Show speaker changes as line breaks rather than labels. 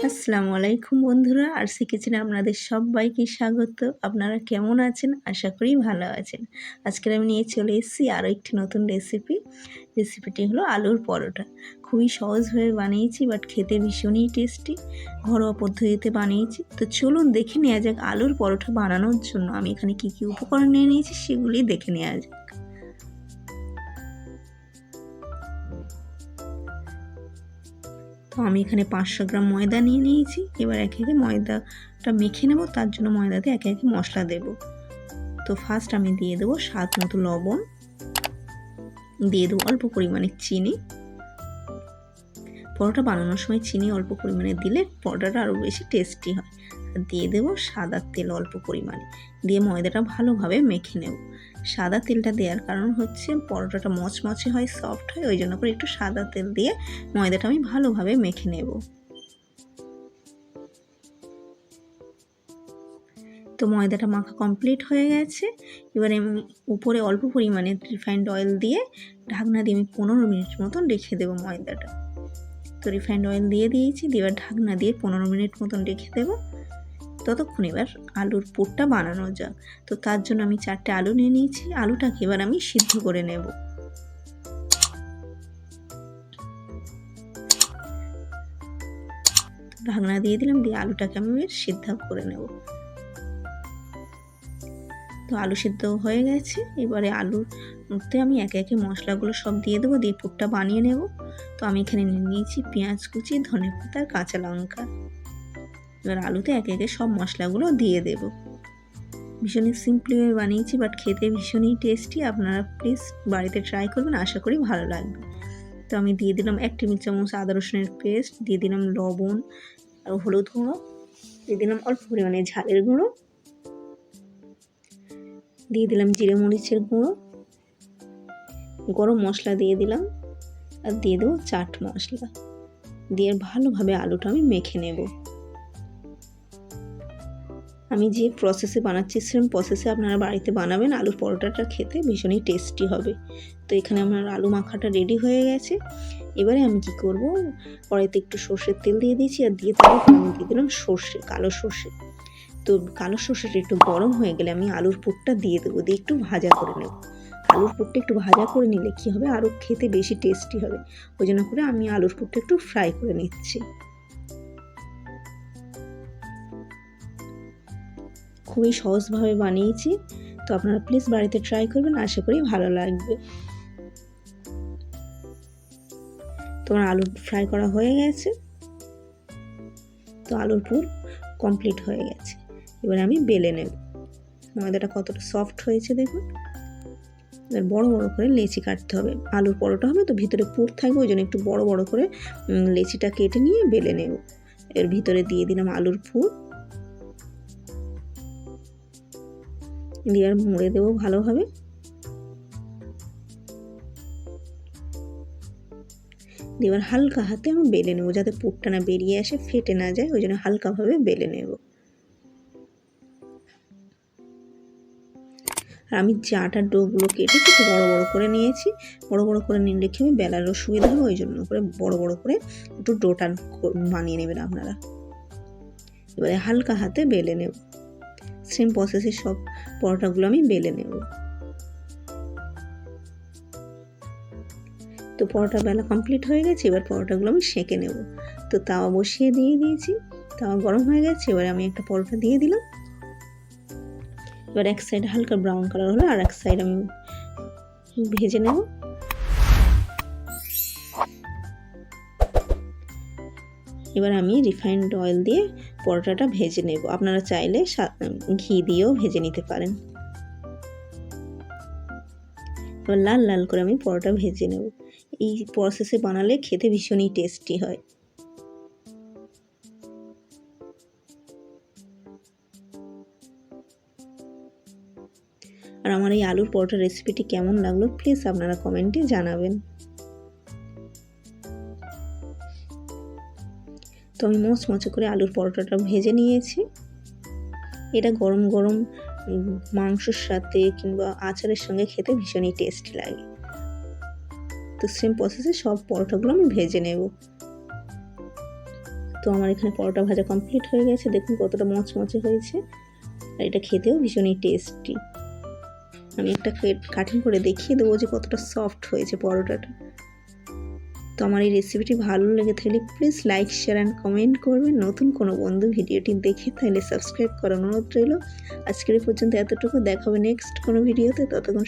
আসসালামু আলাইকুম বন্ধুরা, আরশিকিচেনে আপনাদের সবাইকে স্বাগত। আপনারা কেমন আছেন? আশা করি ভালো আছেন। আজকে আমি নিয়ে চলে এসেছি আরও একটি নতুন রেসিপিটি হলো আলুর পরোটা। খুবই সহজভাবে বানিয়েছি, বাট খেতে ভীষণই টেস্টি। ঘরোয়া পদ্ধতিতে বানিয়েছি। তো চলুন দেখে নেওয়া যাক আলুর পরোটা বানানোর জন্য আমি এখানে কী কী উপকরণ নিয়ে নিয়েছি সেগুলি দেখে নেওয়া যাক। তো আমি এখানে 500 গ্রাম ময়দা নিয়ে নিয়েছি। এবার একে একে ময়দাটা মেখে নেব, তার জন্য ময়দাতে একে একে মশলা দেব। তো ফার্স্ট আমি দিয়ে দেবো স্বাদ মতো লবণ, দিয়ে দেবো অল্প পরিমাণে চিনি। পরোটা বানানোর সময় চিনি অল্প পরিমাণে দিলে পরোটাটা আরও বেশি টেস্টি হয়। আর দিয়ে দেবো সাদা তেল অল্প পরিমাণে, দিয়ে ময়দাটা ভালোভাবে মেখে নেব। সাদা তেলটা দেওয়ার কারণ হচ্ছে পরোটাটা মচমচে হয়, সফট হয়, ওই জন্য করে একটু সাদা তেল দিয়ে ময়দাটা আমি ভালোভাবে মেখে নেব। তো ময়দাটা মাখা কমপ্লিট হয়ে গেছে। এবারে আমি উপরে অল্প পরিমাণে রিফাইন্ড অয়েল দিয়ে ঢাকনা দিয়ে আমি 15 মিনিট মতন রেখে দেবো ময়দাটা। তো রিফাইন্ড অয়েল দিয়ে দিয়েছি, এবার ঢাকনা দিয়ে 15 মিনিট মতন রেখে দেবো। ততক্ষণ এবার আলুর পুরটা বানানো যাক। তো তার জন্য আমি 4টে আলু নিয়ে নিয়েছি। আলুটাকে এবার আমি সিদ্ধ করে নেব। ঢাকনা দিয়ে দিলাম, দিয়ে আলুটাকে আমি সিদ্ধ করে নেব। তো আলু সিদ্ধ হয়ে গেছে। এবারে আলুর মধ্যে আমি একে একে মশলাগুলো সব দিয়ে দেবো, দিয়ে পুরটা বানিয়ে নেব। তো আমি এখানে নিয়ে নিয়েছি পেঁয়াজ কুচি, ধনেপাতা, কাঁচা লঙ্কা। এবার আলুতে একে একে সব মশলাগুলো দিয়ে দেব। ভীষণই সিম্পলিভাবে বানিয়েছি, বাট খেতে ভীষণই টেস্টি। আপনারা প্লিজ বাড়িতে ট্রাই করবেন, আশা করি ভালো লাগবে। তো আমি দিয়ে দিলাম 1 টেবিল চামচ আদা রসুনের পেস্ট, দিয়ে দিলাম লবণ আর হলুদ গুঁড়ো, দিয়ে দিলাম অল্প পরিমাণে ঝালের গুঁড়ো, দিয়ে দিলাম জিরে মরিচের গুঁড়ো, গরম মশলা দিয়ে দিলাম, আর দিয়ে দেবো চাট মশলা। দিয়ে ভালোভাবে আলুটা আমি মেখে নেব। আমি যে প্রসেসে বানাচ্ছি সেম প্রসেসে আপনারা বাড়িতে বানাবেন। আলুর পরোটাটা খেতে ভীষণই টেস্টি হবে। তো এখানে আমার আলু মাখাটা রেডি হয়ে গেছে। এবারে আমি কি করব, কড়াইতে একটু সর্ষের তেল দিয়ে দিয়েছি, আর দিয়ে আমি দিয়ে দিলাম কালো সর্ষে। তো কালো সর্ষেটা একটু গরম হয়ে গেলে আমি আলুর পুরটা দিয়ে দেবো, দিয়ে একটু ভাজা করে নেব। আলুর পুরটা একটু ভাজা করে নিলে কী হবে, আরও খেতে বেশি টেস্টি হবে। ওই জন্য করে আমি আলুর পুরটা একটু ফ্রাই করে নিচ্ছি। খুবই সহজভাবে বানিয়েছি। তো আপনারা প্লিজ বাড়িতে ট্রাই করবেন, আশা করি ভালো লাগবে। তোমার আলু ফ্রাই করা হয়ে গেছে। তো আলুর পুর কমপ্লিট হয়ে গেছে। এবার আমি বেলে নেব। ময়দাটা কতটা সফট হয়েছে দেখুন। এবার বড় বড় করে লেচি কাটতে হবে। আলুর পরোটা হবে তো ভিতরে পুর থাকবে, ওই জন্য একটু বড় বড় করে লেচিটা কেটে নিয়ে বেলে নেব। এর ভিতরে দিয়ে দিলাম আলুর পুর, দিয়ে আর মুড়ে দেবো ভালোভাবে। এবার হালকা হাতে আমি বেলে নেবো, যাতে পুরটা না বেরিয়ে আসে, ফেটে না যায়, ওই জন্য হালকাভাবে বেলে নেব। আর আমি যে আটার ডোগুলো কেটে একটু বড় বড় করে নিয়েছি। বড় বড় করে নিয়ে রেখে আমি বেলারও সুবিধা হবে, ওই জন্য করে বড় বড় করে একটু ডোটা বানিয়ে নেবেন আপনারা। এবারে হালকা হাতে বেলে নেব। সেম প্রসেসে সব পরোটাগুলো আমি বেলে নেব। তো পরোটা বেলা কমপ্লিট হয়ে গেছে। এবার পরোটাগুলো আমি সেঁকে নেব। তো তাওয়া বসিয়ে দিয়েছি, তাওয়া গরম হয়ে গেছে। এবারে আমি একটা পরোটা দিয়ে দিলাম। এবার এক সাইড হালকা ব্রাউন কালার হলে আর এক সাইড আমি ভেজে নেব। এবার আমি রিফাইন্ড অয়েল দিয়ে পরোটাটা ভেজে নেব। আপনারা চাইলে ঘি দিয়েও ভেজে নিতে পারেন। এবার লাল লাল করে আমি পরোটা ভেজে নেব। এই প্রসেসে বানালে খেতে ভীষণই টেস্টি হয়। আর আমার এই আলুর পরোটা রেসিপিটি কেমন লাগলো প্লিজ আপনারা কমেন্টে জানাবেন। তো আমি মচমচে করে আলুর পরোটাটা ভেজে নিয়েছি। এটা গরম গরম মাংসের সাথে কিংবা আচারের সঙ্গে খেতে ভীষণই টেস্টি লাগে। তো সেম প্রসেসে সব পরোটাগুলো আমি ভেজে নেব। তো আমার এখানে পরোটা ভাজা কমপ্লিট হয়ে গেছে, দেখুন কতটা মচমচে হয়েছে, আর এটা খেতেও ভীষণই টেস্টি। আমি একটা কাটিং করে দেখিয়ে দেবো যে কতটা সফট হয়েছে পরোটাটা। তো আমার এই রেসিপিটি ভালো লেগে থাকলে please like, share and comment করবেন। নতুন কোনো বন্ধু ভিডিওটি দেখে তাহলে সাবস্ক্রাইব করার অনুরোধ রইল। আজকের পর্যন্ত এতটুকু, দেখা হবে নেক্সট কোনো ভিডিওতে। ততক্ষণ